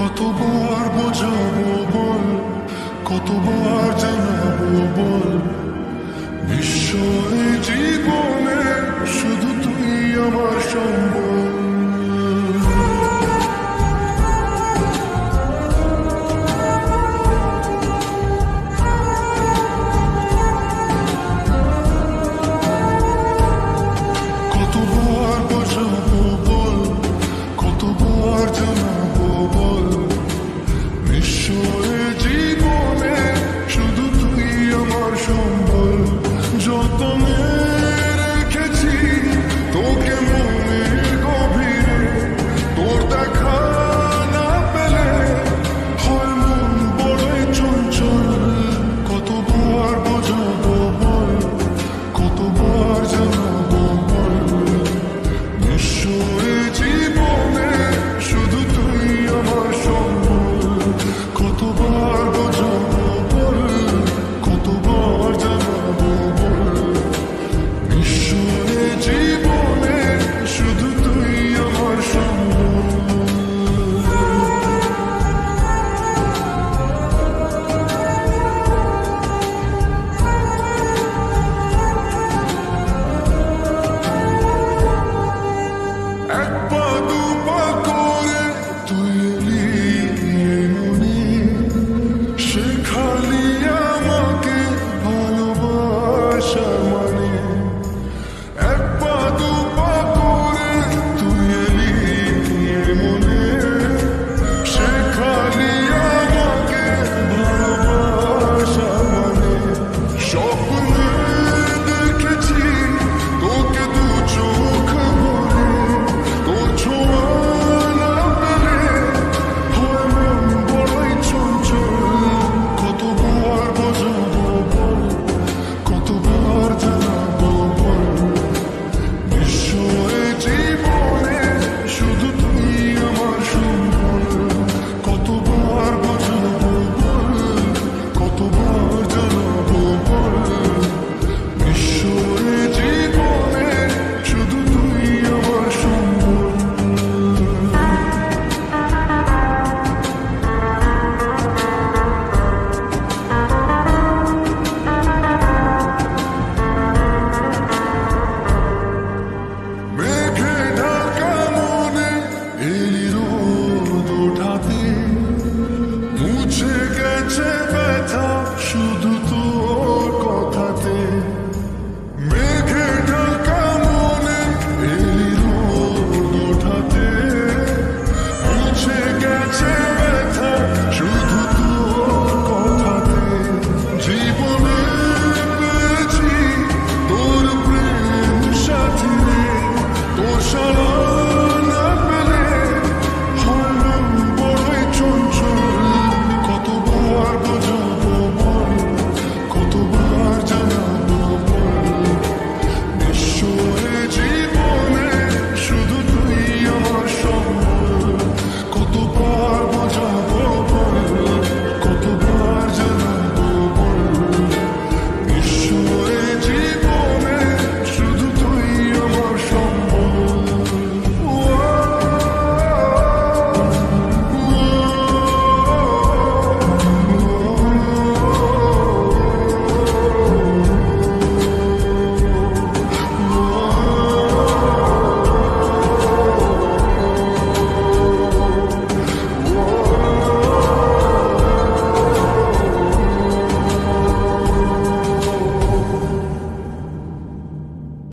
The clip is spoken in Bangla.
কতবার বোঝাবো বল, কতবার জানাবো বল, বিস্ময় জীবনে শুধু তুই আমার সম্বল। কতবার বোঝাবো বল, কতবার জানাবো বল, নিশ্চয় জীবনে শুধু তুই আমার সম্বল। যতনে রেখেছি তোকে মনের গভীরে, তোর দেখা না পেলে হয় মন বড়ই চঞ্চল। কতবার বোঝাবো বল, কতবার জানাবো বল, নিশ্চয় জীবনে শুধু তুই আমার সম্বল। কতবার বোঝাবো বল, কতবার জানাবো বল, নিশ্চয় জীবনে শুধু তুই আমার সম্বল। এক পা দু পা করে তুই এলি এই মনে, শেখালি আমাকে ভালোবাসা মানে। এক পা দু পা করে তুই এলি এই মনে, শেখালি আমাকে ভালোবাসা মানে। স্বপ্নে দেখেছি তোকে দু চোখ ভরে, তোর ছোঁয়া না পেলে হয় মন বড়ই চঞ্চল। কতবার বোঝাবো বল, কতবার জানাবো বল, নিশ্চয় জীবনে শুধু তুই আমার সম্বল। কতবার বোঝাবো বল, কতবার জানাবো বল, নিশ্চয় জীবনে শুধু তুই আমার সম্বল। মেঘে ঢাকা মনে এলি রোদ ওঠাতে, মুছে গেছে